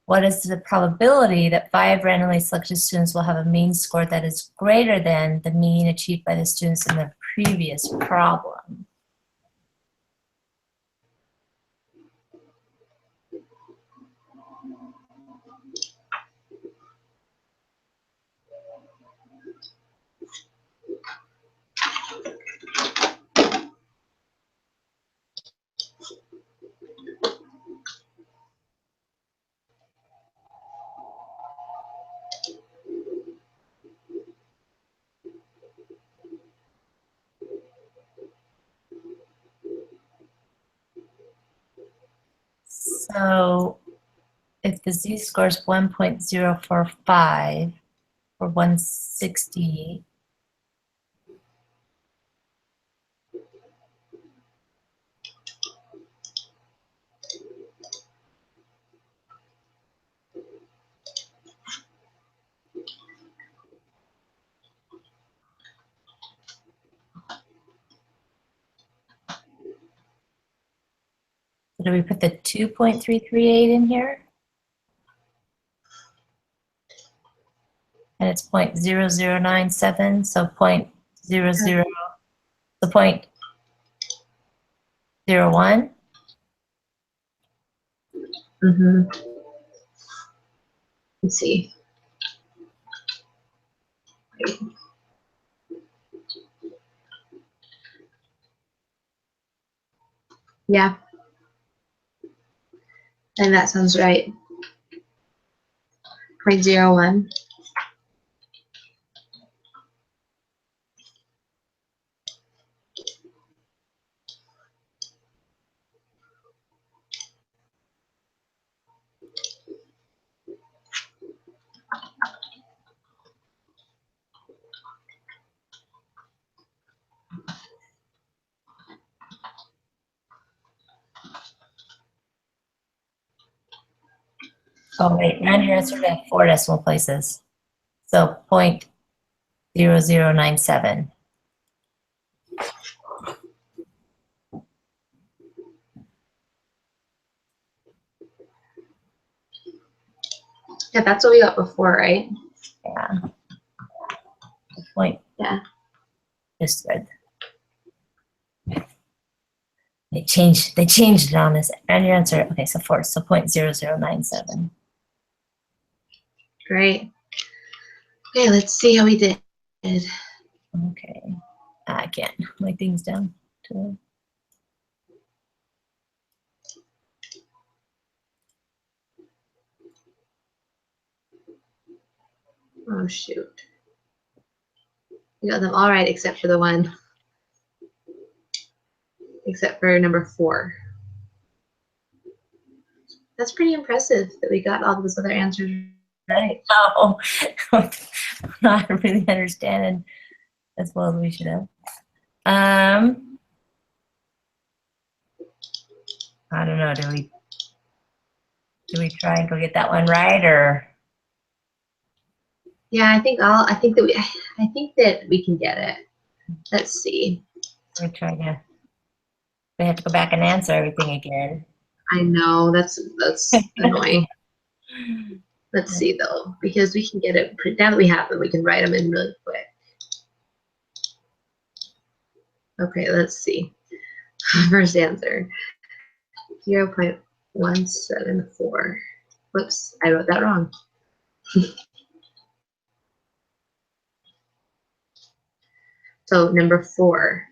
what is the probability that 5 randomly selected students will have a mean score that is greater than the mean achieved by the students in the previous problem? So if the z-score is 1.045 or 160, do we put the 2.338 in here? And it's 0.0097, so 0.00, the 0.01. Mm-hmm. Let's see. Yeah. And that sounds right. 0.01. Oh wait, round your answer to 4 decimal places. So 0.0097. Yeah, that's what we got before, right? Yeah. Point. Yeah. Just good. They changed it on us. And your answer, okay, so 4, so 0.0097. Great. Okay, let's see how we did. Okay. I can't. My thing's down to. Oh, shoot. We got them all right except for the one. Except for number 4. That's pretty impressive that we got all those other answers right. No, not really understanding as well as we should have. I don't know. Do we try and go get that one right, or Yeah, I think that we can get it. Let's see. We have to go back and answer everything again. I know that's annoying. Let's see though, because we can get it now that we have them, we can write them in really quick. Okay, let's see. First answer 0.174. Whoops, I wrote that wrong. So number 4,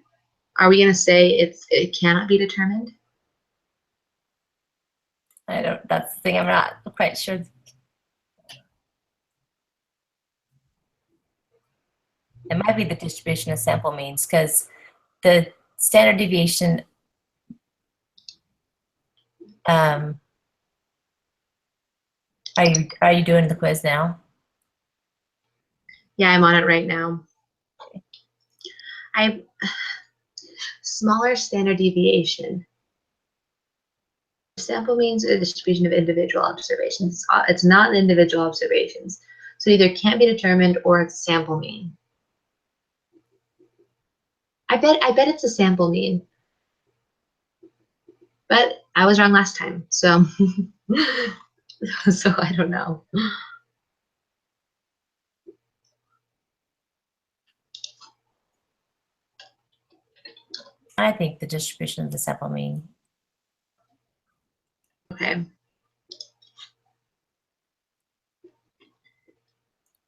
are we going to say it cannot be determined? That's the thing, I'm not quite sure. It might be the distribution of sample means, because the standard deviation, are you doing the quiz now? Yeah, I'm on it right now. Smaller standard deviation. Sample means a distribution of individual observations. It's not individual observations. So either can't be determined or it's sample mean. I bet it's a sample mean. But I was wrong last time, so so I don't know. I think the distribution of the sample mean. Okay.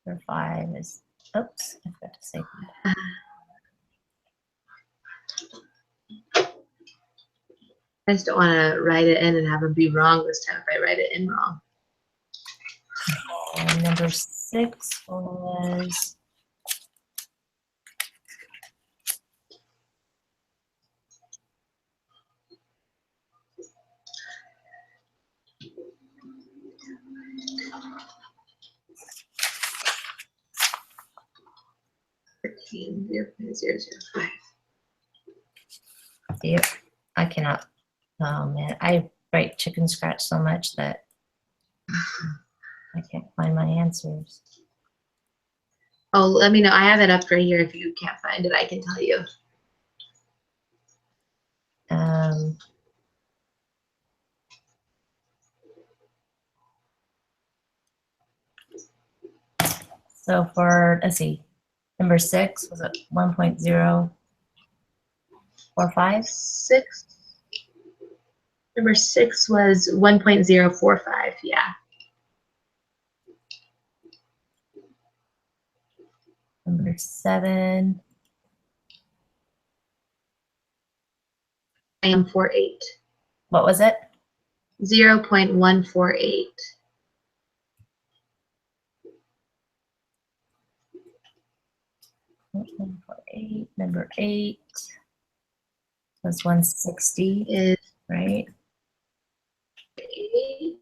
Number 5 is, oops, I forgot to say that. I just don't want to write it in and have them be wrong this time if I write it in wrong. And number 6 was, Thirteen 0.005. yep, I cannot, oh man, I write chicken scratch so much that I can't find my answers. Oh, let me know. I have it up right here. If you can't find it, I can tell you. So for, let's see, number 6, was it 1.045? 6. Number 6 was 1.045. Yeah. Number 7, I am 48. what was it? 0.148. Number 8 was 160, Is right? 8.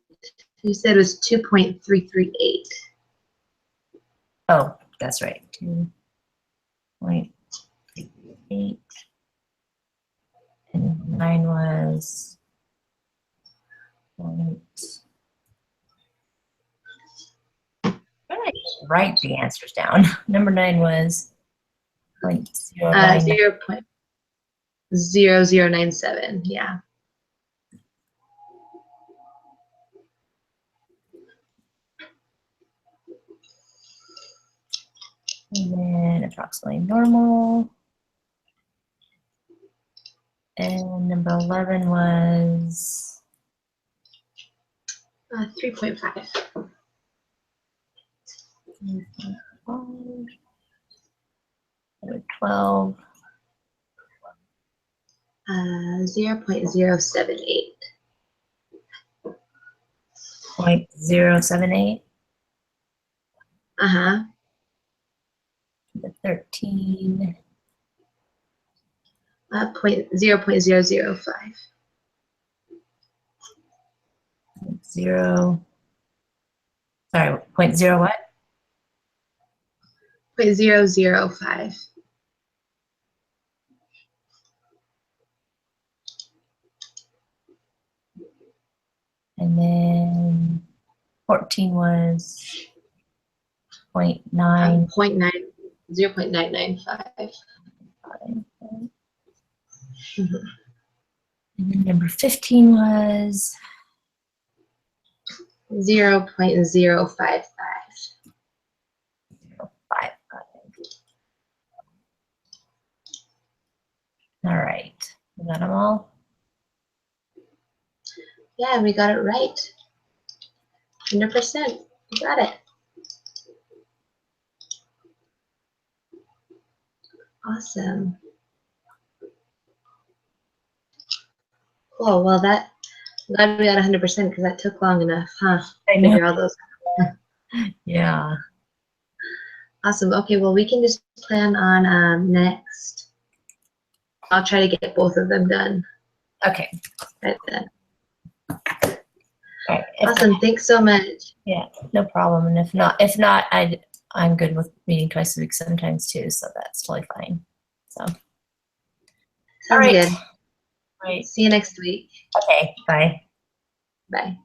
You said it was 2.338. Oh, that's right. 2.38. And 9 was I write the answers down. Number 9 was 0.09. 0.0097. Yeah. And then approximately normal. And number 11 was 3.5. 12. 0.078. 0.078. Uh-huh. The 13. 0.005. 0. Sorry, 0.0 what? 0.005. And then 14 was 0.9. 0.995. And then number 15 was 0.055. 5. All right. We got them all? Yeah, we got it right. 100%. We got it. Awesome. Cool. Well, I'm glad we got 100% because that took long enough, huh? I To know. figure all those. Yeah. Awesome. Okay, well, we can just plan on next. I'll try to get both of them done Okay. right then. All right. If Awesome. Thanks so much. no problem. And if not, I'm good with meeting twice a week sometimes too, so that's totally fine. So, Sounds all right. good. Right. See you next week. Okay. Bye. Bye.